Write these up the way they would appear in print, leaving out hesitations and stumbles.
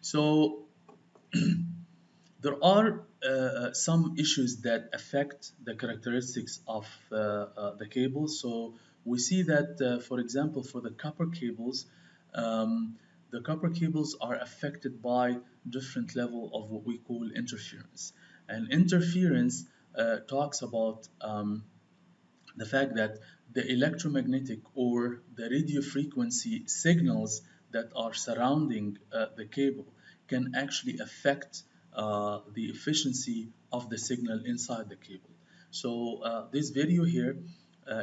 So there are some issues that affect the characteristics of the cable. So we see that, for example, for the copper cables, um, the copper cables are affected by different level of what we call interference. And interference talks about the fact that the electromagnetic or the radio frequency signals that are surrounding the cable can actually affect the efficiency of the signal inside the cable. So this video here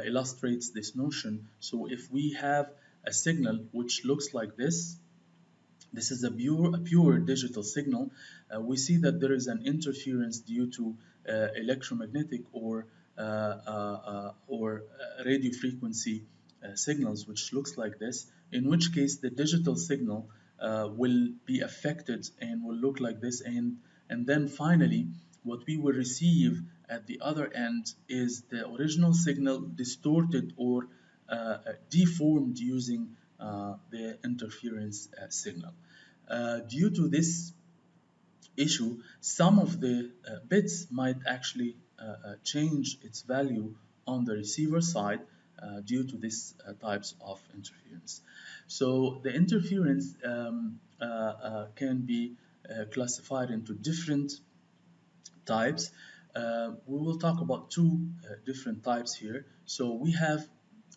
illustrates this notion. So if we have a signal which looks like this is a pure digital signal. We see that there is an interference due to electromagnetic or radio frequency signals, which looks like this. In which case, the digital signal will be affected and will look like this, and then finally, what we will receive at the other end is the original signal distorted or deformed using the interference signal. Due to this issue, some of the bits might actually change its value on the receiver side due to these types of interference. So the interference can be classified into different types. We will talk about two different types here. So we have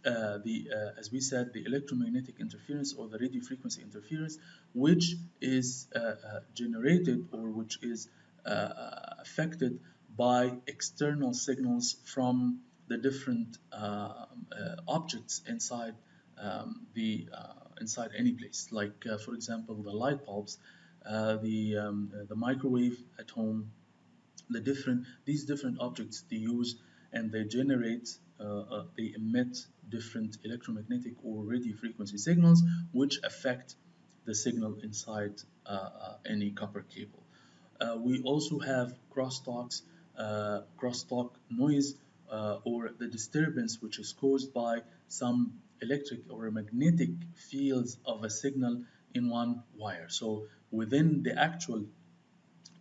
as we said, the electromagnetic interference or the radio frequency interference, which is generated or which is affected by external signals from the different objects inside inside any place. Like, for example, the light bulbs, the microwave at home, these different objects they use and they generate they emit different electromagnetic or radio frequency signals which affect the signal inside any copper cable. We also have crosstalk noise or the disturbance which is caused by some electric or magnetic fields of a signal in one wire. So within the actual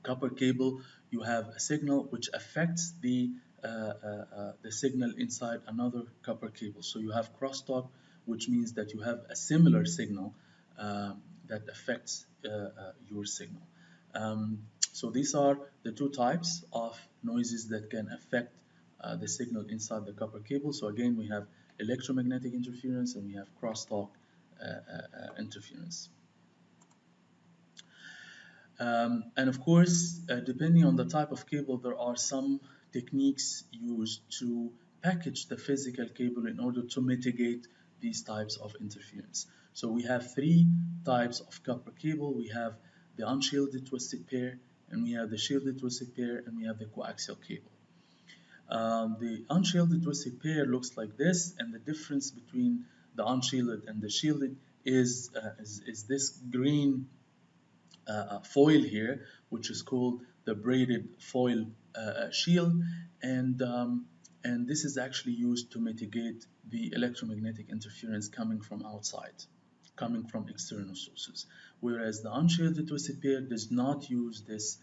copper cable, you have a signal which affects the signal inside another copper cable. So you have crosstalk, which means that you have a similar signal that affects your signal. So these are the two types of noises that can affect the signal inside the copper cable. So again, we have electromagnetic interference and we have crosstalk interference. And of course, depending on the type of cable, there are some techniques used to package the physical cable in order to mitigate these types of interference. So we have three types of copper cable. We have the unshielded twisted pair, and we have the shielded twisted pair, and we have the coaxial cable. The unshielded twisted pair looks like this, and the difference between the unshielded and the shielded is this green foil here, which is called the braided foil shield, and this is actually used to mitigate the electromagnetic interference coming from outside, coming from external sources. Whereas the unshielded twisted pair does not use this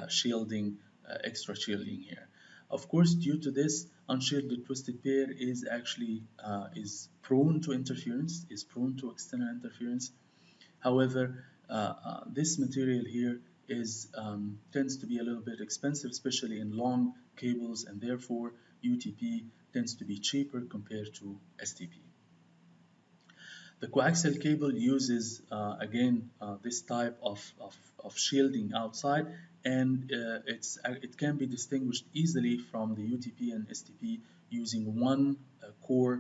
shielding, extra shielding here. Of course, due to this, unshielded twisted pair is actually is prone to interference, is prone to external interference. However, this material here is tends to be a little bit expensive, especially in long cables, and therefore UTP tends to be cheaper compared to STP. The coaxial cable uses again this type of shielding outside, and it can be distinguished easily from the UTP and STP using one core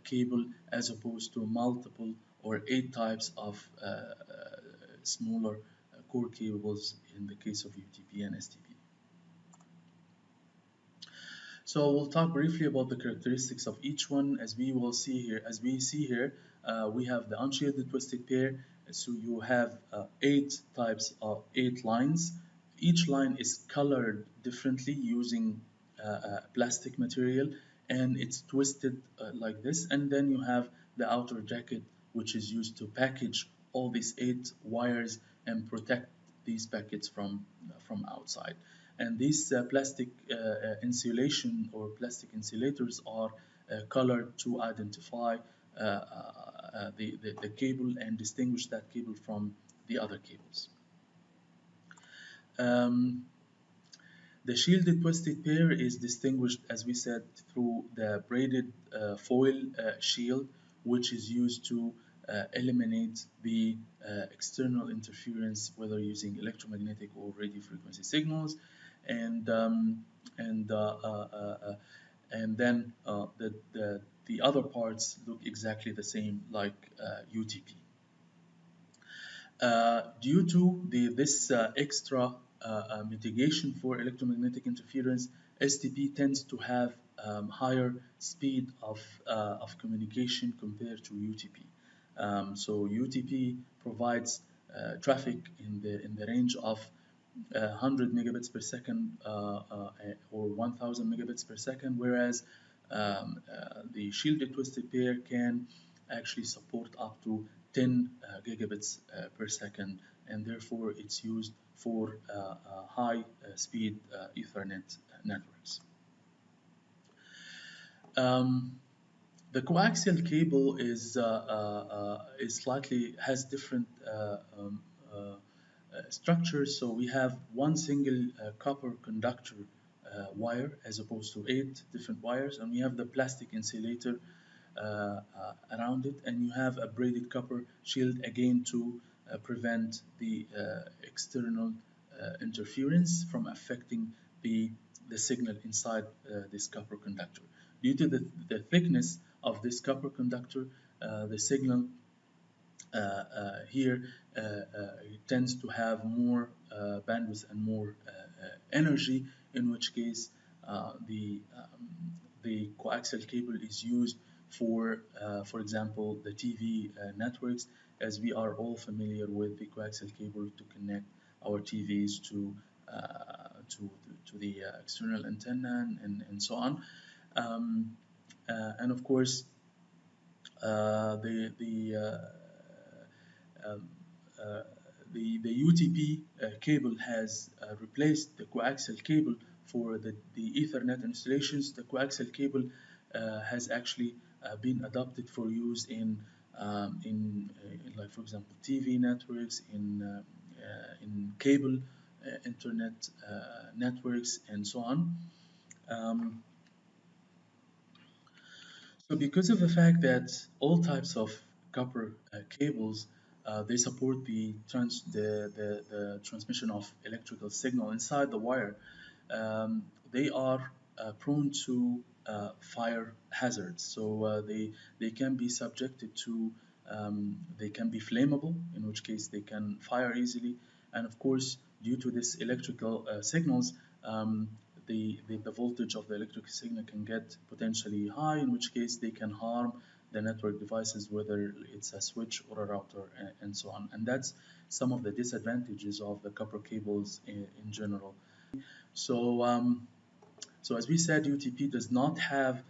cable as opposed to multiple or 8 types of smaller core cables in the case of UTP and STP. So we'll talk briefly about the characteristics of each one. As we see here, we have the unshielded twisted pair. So you have 8 lines. Each line is colored differently using plastic material, and it's twisted like this. And then you have the outer jacket, which is used to package all these 8 wires and protect these packets from outside. And these plastic insulation or plastic insulators are colored to identify the cable and distinguish that cable from the other cables. Um, the shielded twisted pair is distinguished, as we said, through the braided foil shield, which is used to eliminate the external interference, whether using electromagnetic or radio frequency signals, and and uh, uh, uh, uh, and then the other parts look exactly the same, like UTP. Due to this extra mitigation for electromagnetic interference, STP tends to have higher speed of communication compared to UTP. So UTP provides traffic in the range of 100 megabits per second or 1000 megabits per second, whereas the shielded twisted pair can actually support up to 10 gigabits per second, and therefore it's used for high speed Ethernet networks. Um, the coaxial cable is slightly has different structures. So we have one single copper conductor wire as opposed to 8 different wires, and we have the plastic insulator around it, and you have a braided copper shield again to prevent the external interference from affecting the signal inside this copper conductor. Due to the thickness of this copper conductor, the signal here tends to have more bandwidth and more energy, in which case the coaxial cable is used for example, the TV networks, as we are all familiar with the coaxial cable to connect our TVs to the external antenna and so on. And of course, um, uh, the UTP cable has replaced the coaxial cable for the Ethernet installations. The coaxial cable has actually been adopted for use in like, for example, TV networks, in cable internet networks, and so on. Um, So because of the fact that all types of copper cables they support the transmission of electrical signal inside the wire, they are prone to fire hazards. So they can be subjected to they can be flammable, in which case they can fire easily, and of course, due to this electrical signals, um, the voltage of the electric signal can get potentially high, in which case they can harm the network devices, whether it's a switch or a router, and so on. And that's some of the disadvantages of the copper cables in general. So, so as we said, UTP does not have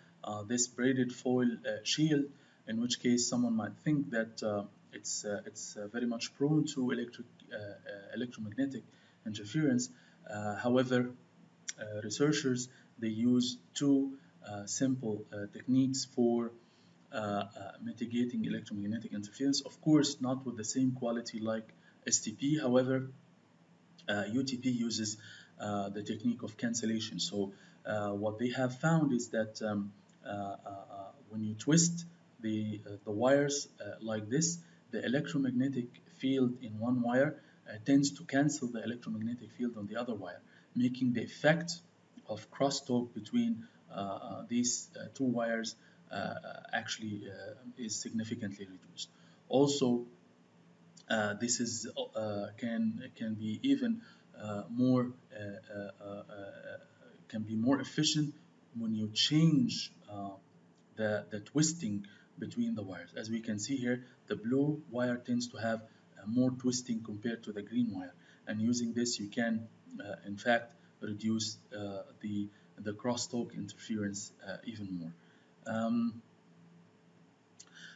this braided foil shield, in which case someone might think that it's very much prone to electromagnetic interference. However, researchers they use two simple techniques for mitigating electromagnetic interference. Of course, not with the same quality like STP. However, UTP uses the technique of cancellation. So what they have found is that when you twist the wires like this, the electromagnetic field in one wire tends to cancel the electromagnetic field on the other wire, making the effect of crosstalk between these two wires actually is significantly reduced. Also, this is can be even more can be more efficient when you change the twisting between the wires. As we can see here, the blue wire tends to have more twisting compared to the green wire, and using this you can in fact reduce the crosstalk interference even more. Um,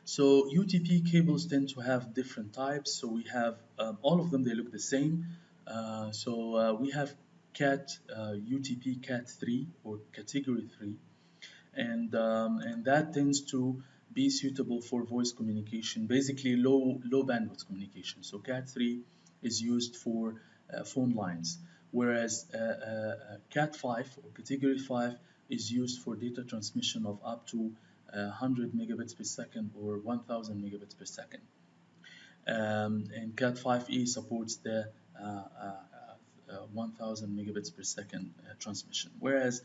So UTP cables tend to have different types. So we have all of them, they look the same. We have CAT UTP CAT 3 or category 3, and that tends to be suitable for voice communication, basically low bandwidth communication. So CAT 3 is used for phone lines, whereas CAT 5 or category 5 is used for data transmission of up to 100 megabits per second or 1000 megabits per second. And Cat 5e supports the 1000 megabits per second transmission, whereas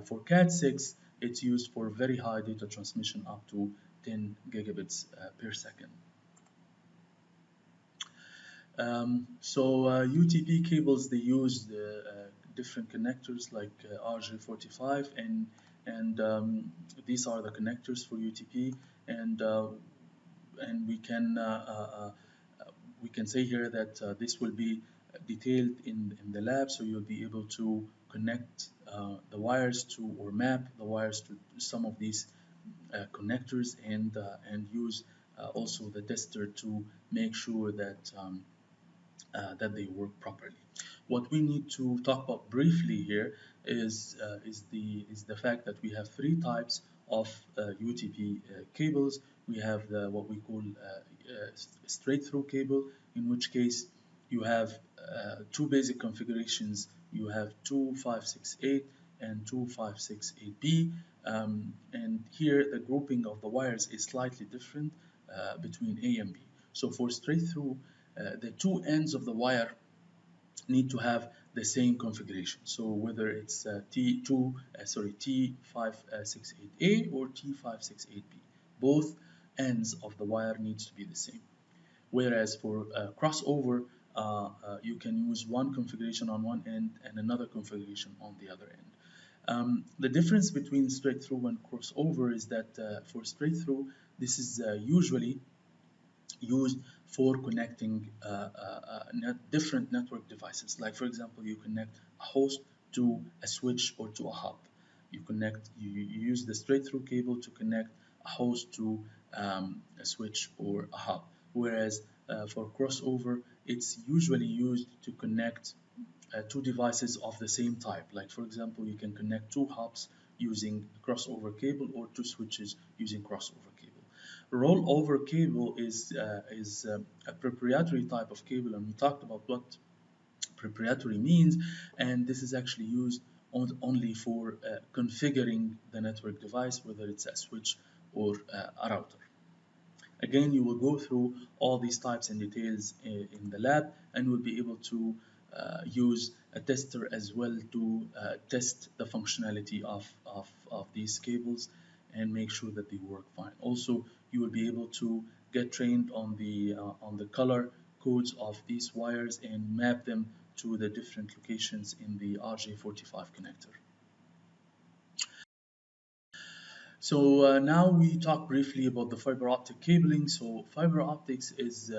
for Cat 6 it's used for very high data transmission up to 10 gigabits per second. UTP cables, they use different connectors like RJ45, and these are the connectors for UTP, and we can say here that this will be detailed in the lab, so you'll be able to connect the wires to, or map the wires to some of these connectors, and use also the tester to make sure that they work properly. What we need to talk about briefly here is the fact that we have three types of UTP cables. We have what we call straight through cable, in which case you have two basic configurations. You have 2568 and 2568B, and here the grouping of the wires is slightly different between A and B. So for straight through, the two ends of the wire need to have the same configuration. So whether it's T568A or T568B, both ends of the wire needs to be the same. Whereas for crossover, you can use one configuration on one end and another configuration on the other end. The difference between straight through and crossover is that for straight through, this is usually used for connecting different network devices. Like for example, you connect a host to a switch or to a hub. You use the straight through cable to connect a host to a switch or a hub. Whereas for crossover, it's usually used to connect two devices of the same type. Like for example, you can connect two hubs using crossover cable, or two switches using crossover cable. Rollover cable is a proprietary type of cable, and we talked about what proprietary means, and this is actually used only for configuring the network device, whether it's a switch or a router. Again, you will go through all these types and details in the lab, and will be able to use a tester as well to test the functionality of these cables and make sure that they work fine. Also, you will be able to get trained on the color codes of these wires and map them to the different locations in the RJ45 connector. So now we talk briefly about the fiber optic cabling. So fiber optics is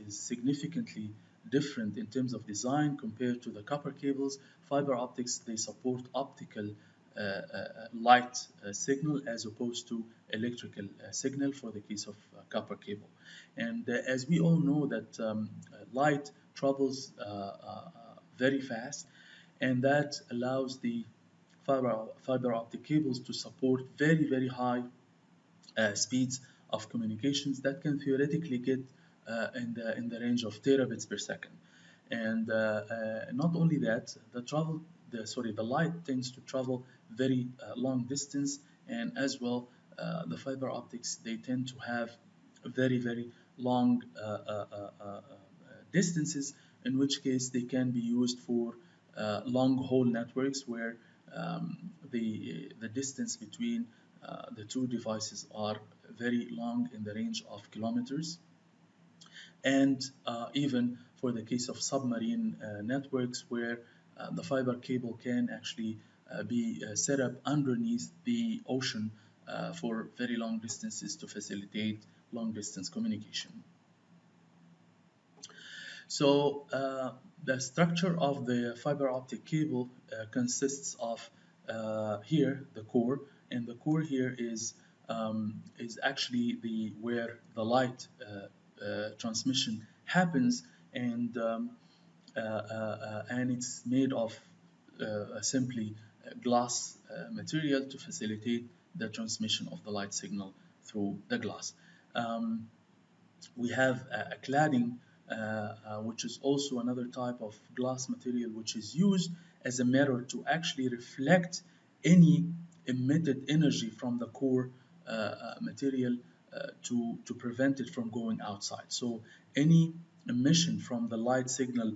significantly different in terms of design compared to the copper cables. Fiber optics, they support optical light signal as opposed to electrical signal for the case of copper cable. And as we all know that light travels very fast, and that allows the fiber optic cables to support very high speeds of communications that can theoretically get in the range of terabits per second. And not only that, the light tends to travel very long distance, and as well the fiber optics, they tend to have very long distances, in which case they can be used for long haul networks where the distance between the two devices are very long, in the range of kilometers. And even for the case of submarine networks, where the fiber cable can actually be set up underneath the ocean for very long distances to facilitate long distance communication. So the structure of the fiber optic cable consists of here the core, and the core here is is actually where the light transmission happens, and and it's made of simply glass material to facilitate the transmission of the light signal through the glass. Um, we have a cladding, which is also another type of glass material, which is used as a mirror to actually reflect any emitted energy from the core material to prevent it from going outside. So any emission from the light signal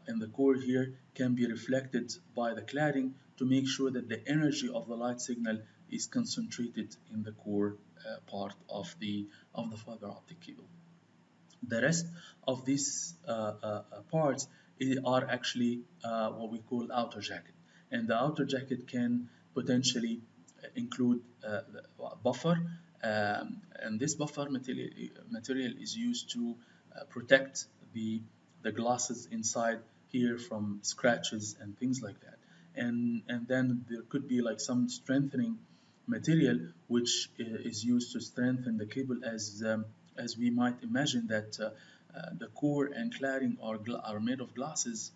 in the core here can be reflected by the cladding to make sure that the energy of the light signal is concentrated in the core part of the fiber optic cable. The rest of these parts are actually what we call outer jacket, and the outer jacket can potentially include buffer, and this buffer material is used to protect the glasses inside here from scratches and things like that. And then there could be like some strengthening material which is used to strengthen the cable, as we might imagine that the core and cladding are made of glasses,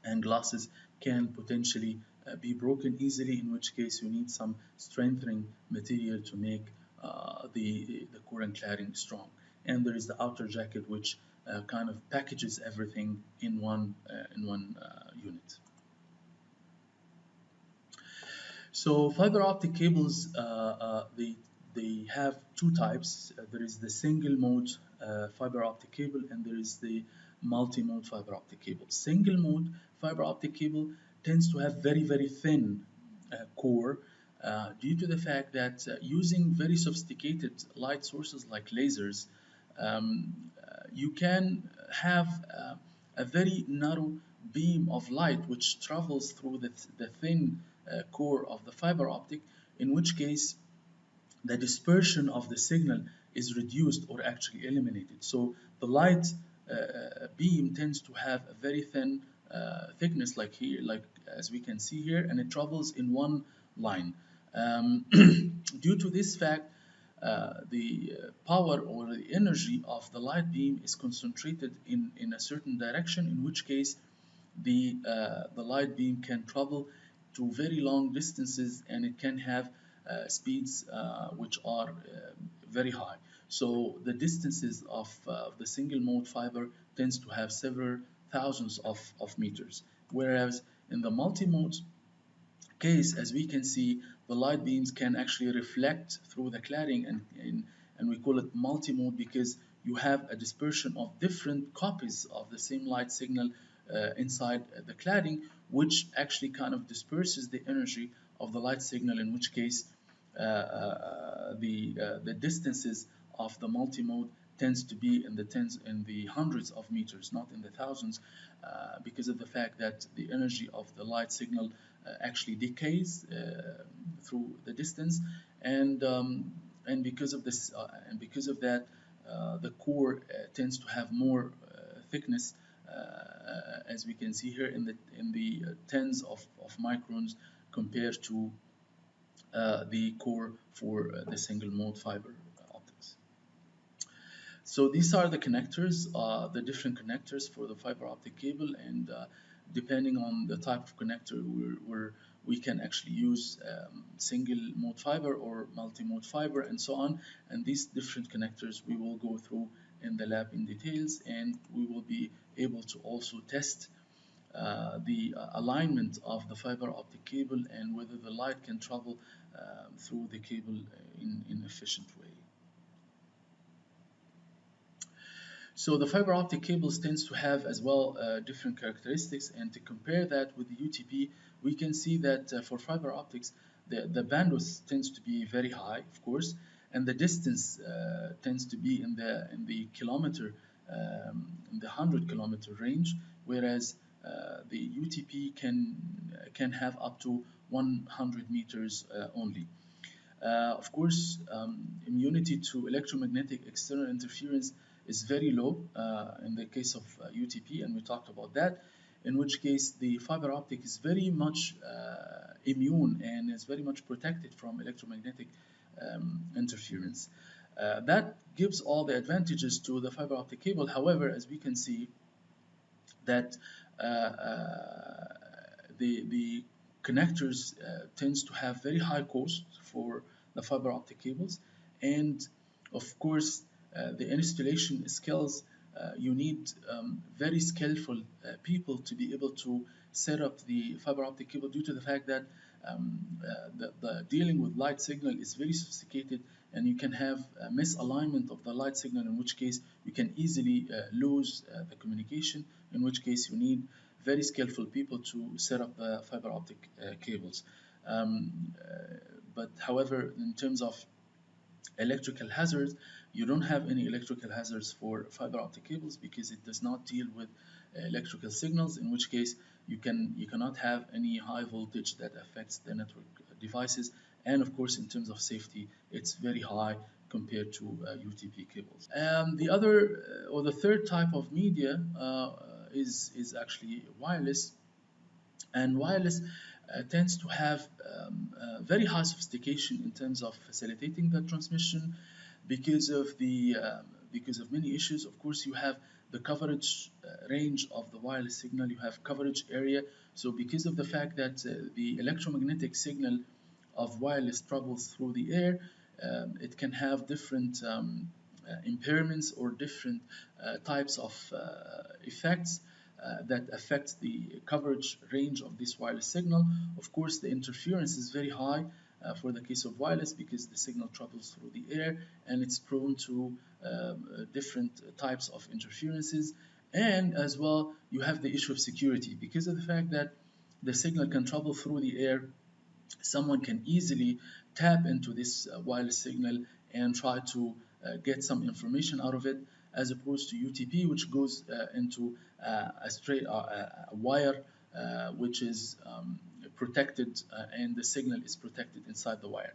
and glasses can potentially be broken easily, in which case you need some strengthening material to make the core and cladding strong. And there is the outer jacket, which kind of packages everything in one unit. So fiber optic cables, they have two types. There is the single mode fiber optic cable, and there is the multi-mode fiber optic cable. Single mode fiber optic cable tends to have very thin core due to the fact that using very sophisticated light sources like lasers, you can have a very narrow beam of light which travels through the thin core of the fiber optic, in which case the dispersion of the signal is reduced or actually eliminated. So the light beam tends to have a very thin thickness, like here, like as we can see here, and it travels in one line. Due to this fact, the power or the energy of the light beam is concentrated in a certain direction, in which case the light beam can travel to very long distances, and it can have speeds which are very high. So the distances of the single mode fiber tends to have several thousands of meters, whereas in the multi-mode case, as we can see, the light beams can actually reflect through the cladding, and we call it multi-mode because you have a dispersion of different copies of the same light signal inside the cladding, which actually kind of disperses the energy of the light signal, in which case the distances of the multi-mode tends to be in the hundreds of meters, not in the thousands, because of the fact that the energy of the light signal actually decays through the distance, and because of this and because of that, the core tends to have more thickness, as we can see here in the tens of microns compared to the core for the single mode fiber optics. So these are the connectors, the different connectors for the fiber optic cable, and depending on the type of connector, we can actually use single mode fiber or multi-mode fiber and so on. And these different connectors we will go through in the lab in details, and we will be able to also test the alignment of the fiber optic cable and whether the light can travel through the cable in efficient way. So the fiber optic cables tends to have as well different characteristics, and to compare that with the UTP, we can see that for fiber optics, the bandwidth tends to be very high, of course, and the distance tends to be in the kilometer, in the 100-kilometer range, whereas the UTP can have up to 100 meters only. Of course, immunity to electromagnetic external interference is very low in the case of UTP, and we talked about that, in which case the fiber optic is very much immune and is very much protected from electromagnetic interference. That gives all the advantages to the fiber optic cable. However, as we can see, that the connectors tends to have very high cost for the fiber optic cables, and of course the installation skills, you need very skillful people to be able to set up the fiber optic cable, due to the fact that the dealing with light signal is very sophisticated, and you can have a misalignment of the light signal, in which case you can easily lose the communication, in which case you need very skillful people to set up the fiber optic cables. But however, in terms of electrical hazards, you don't have any electrical hazards for fiber optic cables, because it does not deal with electrical signals, in which case you cannot have any high voltage that affects the network devices. And of course, in terms of safety, it's very high compared to UTP cables. The other or the third type of media is actually wireless, and wireless tends to have very high sophistication in terms of facilitating the transmission, because of many issues. Of course, you have the coverage range of the wireless signal, you have coverage area. So because of the fact that the electromagnetic signal of wireless travels through the air, it can have different impairments or different types of effects that affect the coverage range of this wireless signal. Of course, the interference is very high for the case of wireless, because the signal travels through the air and it's prone to different types of interferences. And as well, you have the issue of security, because of the fact that the signal can travel through the air. Someone can easily tap into this wireless signal and try to get some information out of it, as opposed to UTP, which goes into a straight wire, which is protected, and the signal is protected inside the wire.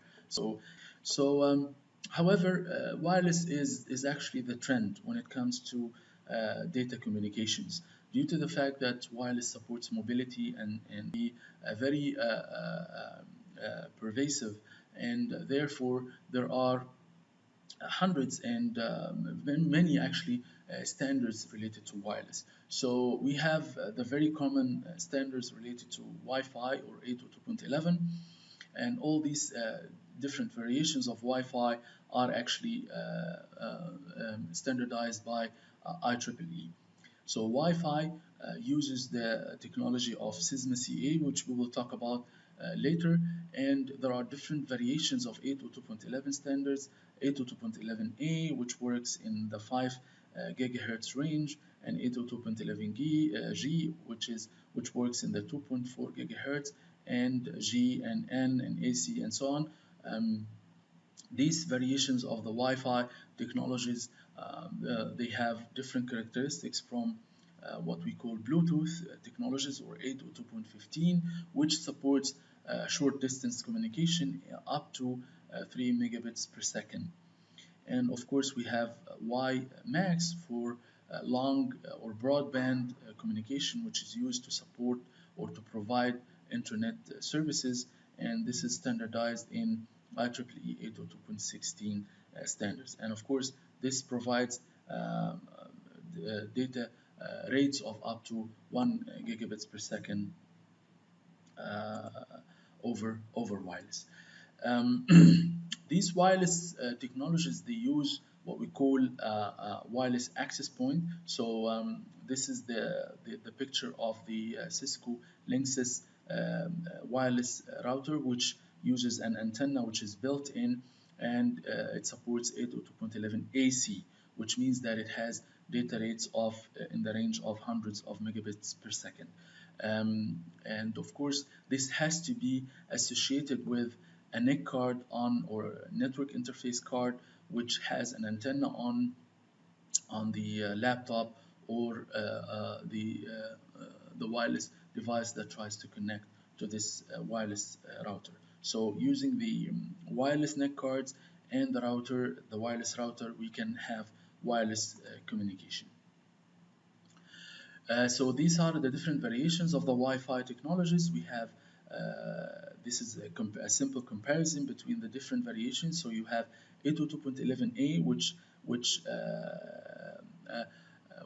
However, wireless is actually the trend when it comes to data communications, due to the fact that wireless supports mobility and be very pervasive, and therefore there are hundreds and many actually standards related to wireless. So we have the very common standards related to Wi-Fi or 802.11, and all these different variations of Wi-Fi are actually standardized by IEEE. So Wi-Fi uses the technology of SISMA CA, which we will talk about later, and there are different variations of 802.11 standards. 802.11a, which works in the 5 gigahertz range, and 802.11g, which works in the 2.4 gigahertz, and G and N and AC and so on. These variations of the Wi-Fi technologies, they have different characteristics from what we call Bluetooth technologies, or 802.15, which supports short distance communication up to 3 megabits per second. And of course, we have WiMAX for long or broadband communication, which is used to support or to provide internet services, and this is standardized in IEEE 802.16 standards. And of course, this provides data rates of up to 1 gigabits per second over wireless. These wireless technologies, they use what we call wireless access point. So this is the picture of the Cisco Linksys wireless router, which uses an antenna which is built in, and it supports 802.11 AC, which means that it has data rates of in the range of hundreds of megabits per second. And of course, this has to be associated with a NIC card or a network interface card, which has an antenna on the laptop or the wireless device that tries to connect to this wireless router. So using the wireless NIC cards and the wireless router, we can have wireless communication. So these are the different variations of the Wi-Fi technologies. We have this is a simple comparison between the different variations. So you have 802.11a,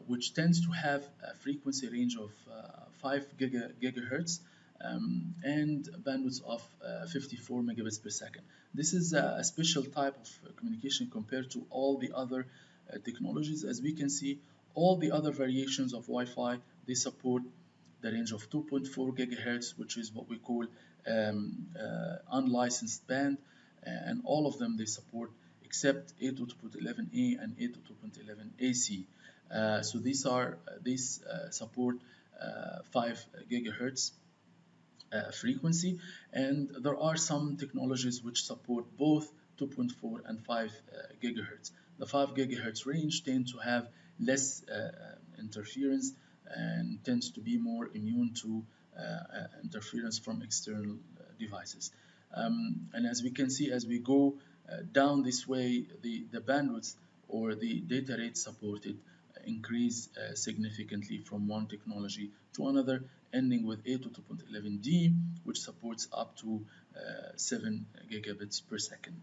which tends to have a frequency range of 5 gigahertz and bandwidth of 54 megabits per second. This is a special type of communication compared to all the other technologies. As we can see, all the other variations of Wi-Fi, they support the range of 2.4 gigahertz, which is what we call unlicensed band, and all of them they support except 802.11a and 802.11ac. So these support 5 gigahertz frequency, and there are some technologies which support both 2.4 and 5 gigahertz. The 5 gigahertz range tend to have less interference and tends to be more immune to interference from external devices. And as we can see, as we go down this way, the bandwidth or the data rate supported increase significantly from one technology to another, ending with 802.11d, which supports up to 7 gigabits per second.